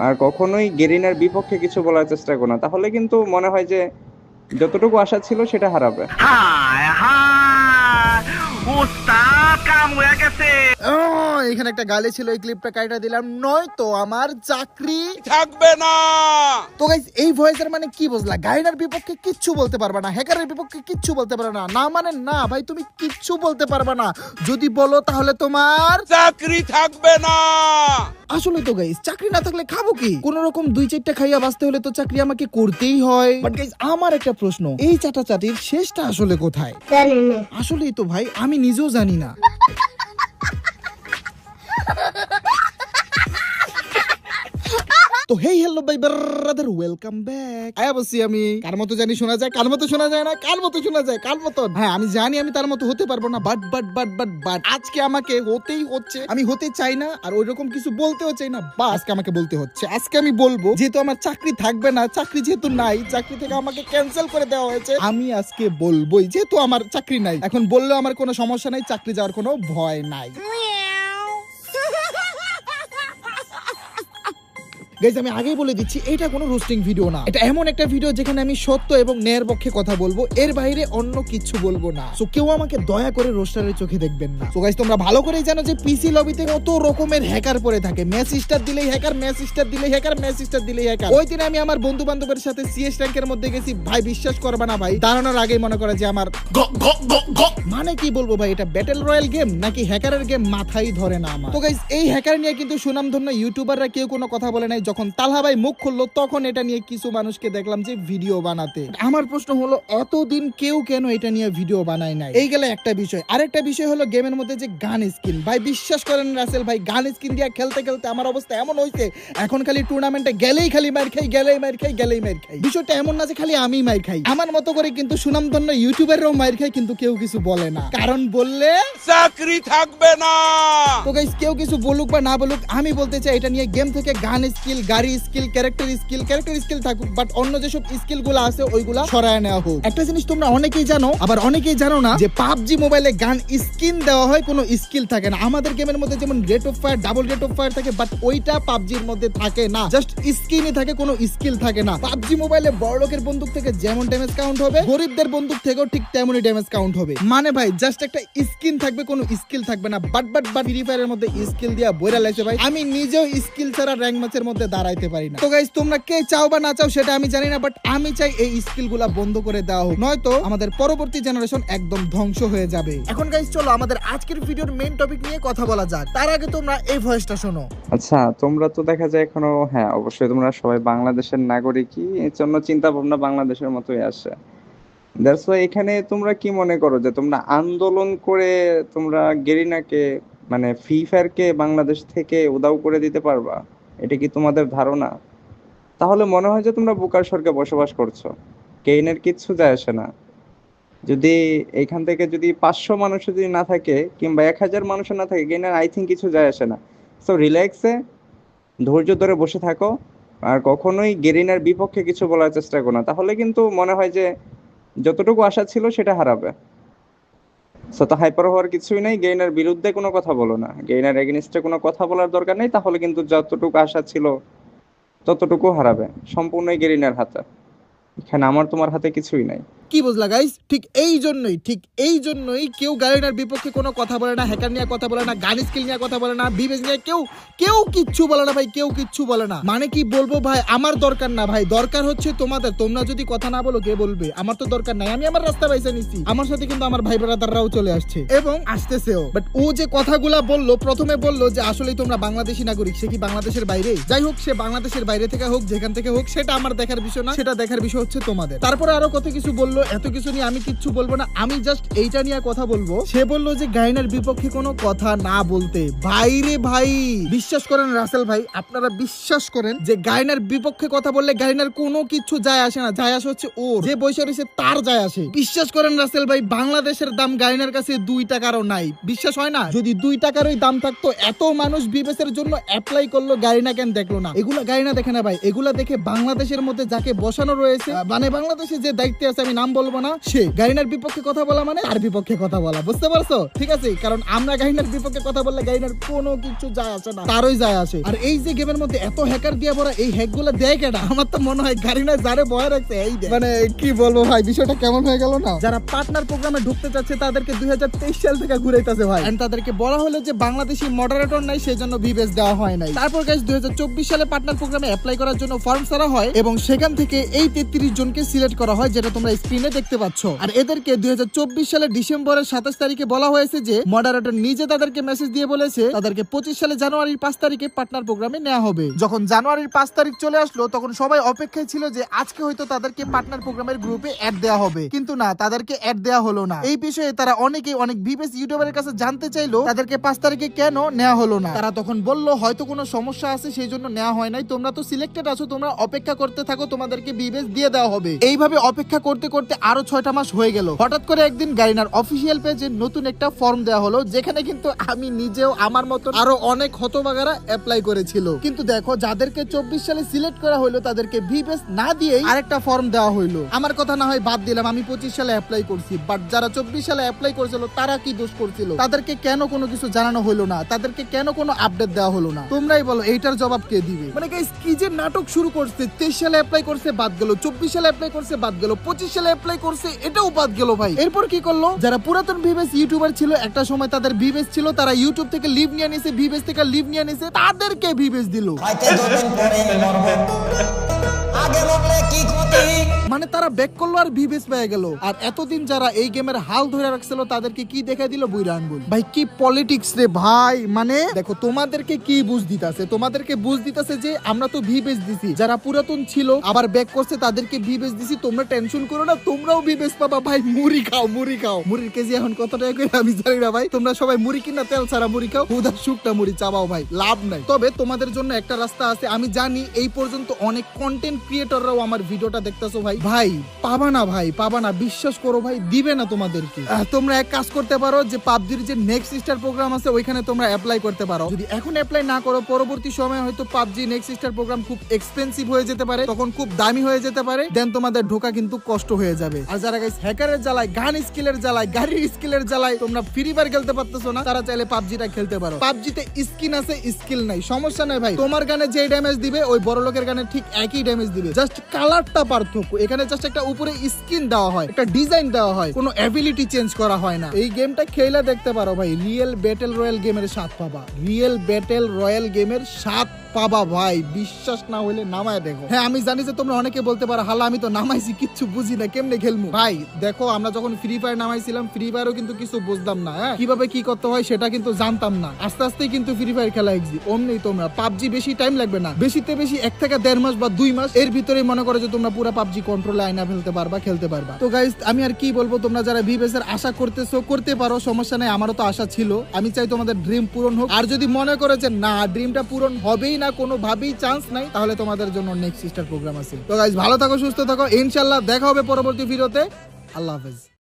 আর কখনোই গেরিনার বিপক্ষে কিছু বলার চেষ্টা করো না, তাহলে কিন্তু মনে হয় যে যতটুকু আশা ছিল সেটা হারাবে। হায় হায়, উস্তাদ কাম হয়ে গেছে। এখানে একটা গালি ছিল, এই ক্লিপটা কাইটা দিলাম, নয়তো আমার চাকরি থাকবে না। তো গাইস এই ভয়েসের মানে কি বুঝলা? গাইডার বিপক্ষে কিচ্ছু বলতে পারবা না, হ্যাকারের বিপক্ষে কিচ্ছু বলতে পারবা না। না মানে না ভাই, তুমি কিচ্ছু বলতে পারবা না। যদি বলো তাহলে তোমার চাকরি থাকবে না। আসলে তো গাইস চাকরি না থাকলে খাবো কি? কোন রকম 2-4টা খাইয়া বাঁচতে হলে তো চাকরি আমাকে করতেই হয়। বাট গাইস আমার একটা প্রশ্ন, এই চাটাচাটির শেষটা আসলে কোথায়? আসলেই তো ভাই আমি নিজেও জানি না। তো হেই হ্যালো ভাই ব্রাদার, ওয়েলকাম ব্যাক। আয়া বসি আমি, কার মতো জানি শোনা যায়, কার মতো শোনা যায় না, কার মতো শোনা যায়, কার মতো। হ্যাঁ আমি জানি আমি তার মতো হতে পারবো না, বাট আজকে আমাকে হতেই হচ্ছে। আমি হতে চাই না আর ওইরকম কিছু বলতেও চাই না, বা আজকে আমাকে বলতে হচ্ছে। আজকে আমি বলবো, যেহেতু আমার চাকরি থাকবে না, চাকরি যেহেতু নাই, চাকরি থেকে আমাকে ক্যান্সেল করে দেওয়া হয়েছে, আমি আজকে বলবোই, যেহেতু আমার চাকরি নাই। এখন বললেও আমার কোনো সমস্যা নাই, চাকরি যাওয়ার কোনো ভয় নাই। গাইস আমি আগেই বলে দিচ্ছি, এটা কোনো রোস্টিং ভিডিও না, এটা এমন একটা ভিডিও যেখানে আমি সত্য এবং ন্যায়ের পক্ষে কথা বলবো, এর বাইরে অন্য কিছু বলবো না। সো কেউ আমাকে দয়া করে রোস্টারের চোখে দেখবেন না। সো গাইস তোমরা ভালো করেই জানো যে পিসি লবিতে কত রকমের হ্যাকার পড়ে থাকে। ম্যাচ স্টার দিলেই হ্যাকার, ম্যাচ স্টার দিলেই হ্যাকার, ম্যাচ স্টার দিলেই হ্যাকার। ওই দিন আমি আমার বন্ধু বান্ধবের সাথে সিএস র্যাঙ্কের মধ্যে গেছি ভাই, বিশ্বাস করবে না ভাই, দাঁড়ানোর আগেই মনে করে যে আমার মানে কি বলবো ভাই, এটা ব্যাটেল রয়্যাল গেম নাকি হ্যাকারের গেম, মাথায় ধরে না আমার। তো গাইস এই হ্যাকার নিয়ে কিন্তু সুনামধন্য ইউটিউবাররা কেউ কোনো কথা বলে নাই। যখন তালহা ভাই মুখ খুললো তখন এটা নিয়ে কিছু মানুষকে দেখলাম যে ভিডিও বানাতে। আমার প্রশ্ন হলো, এতদিন কেউ কেন এটা নিয়ে ভিডিও বানায় নাই? এই গেলে একটা বিষয়। আরেকটা বিষয় হলো গেমের মধ্যে যে গান স্কিন, ভাই বিশ্বাস করেন রাসেল ভাই, গান স্কিন দিয়ে খেলতে খেলতে আমার অবস্থা এমন হয়েছে, এখন খালি টুর্নামেন্টে গেলেই খালি মার খাই, গেলেই মার খাই, গেলেই মার খাই। বিষয়টা এমন না যে খালি আমি মার খাই, আমার মতো করে কিন্তু সুনামধন্য ইউটিউবাররাও মার খাই, কিন্তু কেউ কিছু বলে না, কারণ বললে চাকরি থাকবে না। তো গাইস কেউ কিছু বলুক বা না বলুক, আমি বলতে চাই এটা নিয়ে গেম থেকে গান স্কিল, গাড়ি স্কিল, ক্যারেক্টার স্কিল থাকুক, বাট অন্য যেসব স্কিল গুলো আছে ওইগুলা সরায় নেওয়া হোক। একটা জিনিস তোমরা অনেকেই জানো, আবার অনেকেই জানো না, যে পাবজি মোবাইলে গান স্কিন দেওয়া হয়, কোনো স্কিল থাকে না। আমাদের গেমের মধ্যে যেমন rate of fire, double rate of fire থাকে, বাট ওইটা পাবজির মধ্যে থাকে না, জাস্ট স্কিনই থাকে, কোনো স্কিল থাকে না। পাবজি মোবাইলে বড়লোকের বন্দুক থেকে যেমন ড্যামেজ কাউন্ট হবে, গরিবদের বন্দুক থেকেও ঠিক তেমনই ড্যামেজ কাউন্ট হবে। মানে ভাই জাস্ট একটা স্কিন থাকবে, কোনো স্কিল থাকবে না। বাট ফ্রি ফায়ারের মধ্যে স্কিল দিয়া বইরা লাগছে ভাই, আমি নিজেও স্কিল ছাড়া র‍্যাঙ্ক ম্যাচের মধ্যে দাঁড়াইতে পারি না। তো গাইস তোমরা কে চাও বা না চাও সেটা আমি জানি না, বাট আমি চাই এই স্কিল গুলা বন্ধ করে দেওয়া হোক, নয়তো আমাদের পরবর্তী জেনারেশন একদম ধ্বংস হয়ে যাবে। এখন গাইস চলো আমাদের আজকের ভিডিওর মেইন টপিক নিয়ে কথা বলা যাক। তার আগে তোমরা এই ভয়েসটা শোনো। আচ্ছা, তোমরা তো দেখা যায় এখনো, হ্যাঁ অবশ্যই তোমরা সবাই বাংলাদেশের নাগরিকই, এর জন্য চিন্তা ভাবনা বাংলাদেশের মতোই আসে। দ্যাটস ওয়াই এখানে তোমরা কি মনে করো যে তোমরা আন্দোলন করে তোমরা গেরিনাকে, মানে ফ্রি ফায়ারকে বাংলাদেশ থেকে উধাও করে দিতে পারবা? এটা কি তোমাদের ধারণা? তাহলে মনে হয় যে তোমরা বোকার স্বর্গে বসবাস করছো। গেইনের কিচ্ছু যায় আসে না। যদি এইখান থেকে যদি 500 মানুষ যদি না থাকে কিংবা 1000 মানুষ না থাকে, গেইনের আই থিঙ্ক কিছু যায় আসে না। সো রিল্যাক্সে ধৈর্য ধরে বসে থাকো, আর কখনোই গেরিনার বিপক্ষে কিছু বলার চেষ্টা করো না, তাহলে কিন্তু মনে হয় যে যতটুকু আশা ছিল সেটা হারাবে। সো তো হাইপার হওয়ার কিছুই নেই, গেইনার বিরুদ্ধে কোনো কথা বলো না, গেইনার এগেইনস্টে কোনো কথা বলার দরকার নেই, তাহলে কিন্তু যতটুকু আশা ছিল ততটুকু হারাবে। সম্পূর্ণই গেরিনার হাতে, এখানে আমার তোমার হাতে কিছুই নাই। কি বুঝলা গাইস? ঠিক এই জন্যই কেউ গাড়িটার বিপক্ষে কোনো কথা বলে না, হ্যাকার নিয়ে কথা বলে না, গান স্কিল নিয়ে কথা বলে না, বিবেজ নিয়ে কেউ কিচ্ছু বলে না ভাই, কেউ কিচ্ছু বলে না। মানে কি বলবো ভাই, আমার দরকার না ভাই, দরকার হচ্ছে তোমাদের। তোমরা যদি কথা না বলো কে বলবে? আমার তো দরকার নাই, আমি আমার রাস্তা বাইসা নিছি। আমার সাথে কিন্তু আমার ভাই ব্রাদাররাও চলে আসছে এবং আসতেছেও। বাট ও যে কথাগুলা বললো, প্রথমে বললো যে আসলেই তোমরা বাংলাদেশি নাগরিক, সে কি বাংলাদেশের বাইরে? যাই হোক, সে বাংলাদেশের বাইরে থেকে হোক, যেখান থেকে হোক, সেটা আমার দেখার বিষয় না, সেটা দেখার বিষয় হচ্ছে তোমাদের। তারপরে আরো কত কিছু বললো, এত কিছু নিয়ে আমি কিচ্ছু বলবো না, আমি জাস্ট এইটা নিয়ে কথা বলবো। সে বললো যে গাইনার বিপক্ষে কোনো কথা না বলতে। ভাইরে ভাই, বিশ্বাস করেন রাসেল ভাই, আপনারা বিশ্বাস করেন যে গাইনার বিপক্ষে কথা বললে গাইনার কোনো কিছু যায় আসে না, যায় আসে হচ্ছে ওর, যে বসে রয়েছে তার যায় আসে। বিশ্বাস করেন রাসেল ভাই, বাংলাদেশের দাম গাইনার কাছে 2 টাকারও নাই। বিশ্বাস হয় না? যদি 2 টাকারই দাম থাকতো, এত মানুষ বিবেসের জন্য অ্যাপ্লাই করলো, গাইনা কেন দেখলো না? এগুলা গাইনা দেখে না ভাই, এগুলা দেখে বাংলাদেশের মধ্যে যাকে বসানো রয়েছে, মানে বাংলাদেশে যে দায়িত্বে আছে, আমি নাম নাম বলবো না, সে গারিনার বিপক্ষে কথা বলা মানে তার বিপক্ষে কথা বলা, বুঝতে পারছো? ঠিক আছে, কারণ আমরা গারিনার বিপক্ষে কথা বললে গারিনার কোনো কিছু যায় আসে না, তারই যায় আসে। আর এই যে গেমের মধ্যে এত হ্যাকার দিয়ে ভরা, এই হ্যাক গুলো দেয় কেটা? আমার তো মনে হয় গারিনা যারে ভয় রাখছে এই দেয়। মানে কি বলবো ভাই, বিষয়টা কেমন হয়ে গেল না? যারা পার্টনার প্রোগ্রামে ঢুকতে চাচ্ছে তাদেরকে 2023 সাল থেকে ঘুরাইতেছে ভাই, এন্ড তাদেরকে বলা হলো যে বাংলাদেশি মডারেটর নাই, সেজন্য ভিভেস দেওয়া হয় নাই। তারপর গাইস 2024 সালে পার্টনার প্রোগ্রামে অ্যাপ্লাই করার জন্য ফর্ম ছাড়া হয় এবং সেখান থেকে এই 33 জনকে সিলেক্ট করা হয়, যেটা তোমরা স্ক্রিনে দেখতে পাচ্ছ। আর এদেরকে 2024 সালে ডিসেম্বরের 27 তারিখে বলা হয়েছে যে মডারেটর নিজে তাদেরকে মেসেজ দিয়ে বলেছে তাদেরকে 25 সালে জানুয়ারির 5 তারিখে পার্টনার প্রোগ্রামে নেওয়া হবে। যখন জানুয়ারির 5 তারিখ চলে আসলো তখন সবাই অপেক্ষায় ছিল যে আজকে হয়তো তাদেরকে পার্টনার প্রোগ্রামের গ্রুপে অ্যাড দেওয়া হবে, কিন্তু না, তাদেরকে অ্যাড দেওয়া হলো না। এই বিষয়ে তারা অনেকেই অনেক ভিভেস ইউটিউবারের কাছে জানতে চাইলো তাদেরকে 5 তারিখে কেন নেওয়া হলো না। তারা তখন বলল হয়তো কোনো সমস্যা আছে সেই জন্য নেওয়া হয় নাই, তোমরা তো সিলেক্টেড আছো, তোমরা অপেক্ষা করতে থাকো, তোমাদেরকে ভিভেস দিয়ে দেওয়া হবে। এইভাবে অপেক্ষা করতে করতে আরো 6টা মাস হয়ে গেল। হঠাৎ করে একদিন গারিনার অফিসিয়াল পেজে নতুন একটা ফর্ম দেওয়া হলো, যেখানে কিন্তু আমি নিজেও আমার মতো আরো অনেক হতভাগারা অ্যাপ্লাই করেছিল। কিন্তু দেখো, যাদেরকে 24 সালে সিলেক্ট করা হলো তাদেরকে ভিভেস না দিয়েই আরেকটা ফর্ম দেওয়া হলো। আমার কথা না হয় বাদ দিলাম, আমি 25 সালে অ্যাপ্লাই করছি, বাট যারা 24 সালে অ্যাপ্লাই করেছিল তারা কি দোষ করছিল? তাদেরকে কেন কোনো কিছু জানানো হলো না? তাদেরকে কেন কোনো আপডেট দেওয়া হলো না? তোমরাই বলো, এইটার জবাব কে দিবে? মানে গাইস, কি যে নাটক শুরু করছে। 23 সালে অ্যাপ্লাই করছে, বাদ গেল। 24 সালে অ্যাপ্লাই করছে, বাদ গেল। 25 সালে অ্যাপ্লাই করছে, এটাও বাদ গেল ভাই। এরপর কি করলো? যারা পুরাতন ভিভেস ইউটিউবার ছিল, একটা সময় তাদের ভিভেস ছিল, তারা ইউটিউব থেকে লিভ নিয়ে নিছে, ভিভেস থেকে লিভ নিয়ে নিছে, তাদেরকে ভিভেস দিল। মানে তারা ব্যাক করলো আর ভিভেস পেয়ে গেল। আর এতদিন যারা এই গেমের হাল ধরে রাখছিল তাদেরকে কি দেখা দিল? বুইরা আঙ্গুল। ভাই কি পলিটিক্স রে ভাই। মানে দেখো, তোমাদেরকে কি বুঝ দিতাছে? তোমাদেরকে বুঝ দিতাছে যে আমরা তো ভিভেস দিছি, যারা পুরাতন ছিল আবার ব্যাক করছে তাদেরকে ভিভেস দিছি, তোমরা টেনশন করো না, তোমরাও ভিভেস পাবা। ভাই মুড়ি খাও, মুড়ি খাও। মুড়ির কেজি এখন কত টাকা করে আমি জানি না ভাই, তোমরা সবাই মুড়ি কিনা তেল ছাড়া মুড়ি খাও, হুদা শুকনা মুড়ি চাবাও ভাই, লাভ নাই। তবে তোমাদের জন্য একটা রাস্তা আছে, আমি জানি এই পর্যন্ত অনেক কন্টেন্ট ক্রিয়েটররাও আমার ভিডিওটা দেখতেছো ভাই, ভাই পাবা না, ভাই পাবা না, বিশ্বাস করো ভাই, দিবে না তোমাদেরকে। তোমরা এক কাজ করতে পারো, যে পাবজির যে নেক্সট স্টার প্রোগ্রাম আছে ওইখানে তোমরা অ্যাপ্লাই করতে পারো। যদি এখন অ্যাপ্লাই না করো, পরবর্তী সময়ে হয়তো পাবজি নেক্সট স্টার প্রোগ্রাম খুব এক্সপেন্সিভ হয়ে যেতে পারে, তখন খুব দামি হয়ে যেতে পারে, দেন তোমাদের ঢোকা কিন্তু কষ্ট হয়ে যাবে। আর যারা গাইস হ্যাকারের জ্বালায়, গান স্কিলের জ্বালায়, গাড়ির স্কিলের জ্বালায় তোমরা ফ্রি ফায়ার খেলতে পারতেছো না, তারা চাইলে পাবজিটা খেলতে পারো। পাবজিতে স্কিন আছে, স্কিল নাই, সমস্যা নাই ভাই। তোমার গানে যে ড্যামেজ দিবে ওই বড় লোকের গানে ঠিক একই ড্যামেজ দিবে, জাস্ট কালারটা পার্থক্য। এখানে জাস্ট একটা উপরে স্কিন দেওয়া হয়, একটা ডিজাইন দেওয়া হয়, কোনো অ্যাবিলিটি চেঞ্জ করা হয় না। এই গেমটা খেলে দেখতে পারো ভাই, রিয়েল ব্যাটেল রয়্যাল গেমের স্বাদ পাবা, রিয়েল ব্যাটেল রয়্যাল গেমের স্বাদ পাবা ভাই, বিশ্বাস না হইলে নামায় দেখো। হ্যাঁ, আমি জানি যে তোমরা অনেকে বলতে পারো হালা আমি তো নামাইছি, কিচ্ছু বুঝি না, কেমনে খেলবো? ভাই দেখো, আমরা যখন ফ্রি ফায়ার নামাইছিলাম, ফ্রি ফায়ারও কিন্তু কিছু বুঝতাম না, হ্যাঁ কিভাবে কি করতে হয় সেটা কিন্তু জানতাম না। আস্তে আস্তেই কিন্তু ফ্রি ফায়ার খেলা শিখছি। অমনি তোমরা পাবজি বেশি টাইম লাগবে না, বেশিতে বেশি 1 থেকে 1.5 মাস বা 2 মাস এর ভিতরে মনে করো যে তোমরা পুরো পাবজি কন্ট্রোলে আয়না ফেলতে পারবা, খেলতে পারবা। তো গাইস, আমি আর কি বলবো, তোমরা যারা ভিভেস এর আশা করতেছো করতে পারো, সমস্যা নাই, আমারও তো আশা ছিল। আমি চাই তোমাদের ড্রিম পূরণ হোক। আর যদি মনে করো যে না, ড্রিমটা পূরণ হবেই না, কোনো ভাবেই চান্স নাই, তাহলে তোমাদের জন্য নেক্সট স্টার প্রোগ্রাম আছে। তো গাইস, ভালো থাকো, সুস্থ থাকো, ইনশাআল্লাহ দেখা হবে পরবর্তী ভিডিওতে। আল্লাহ হাফেজ।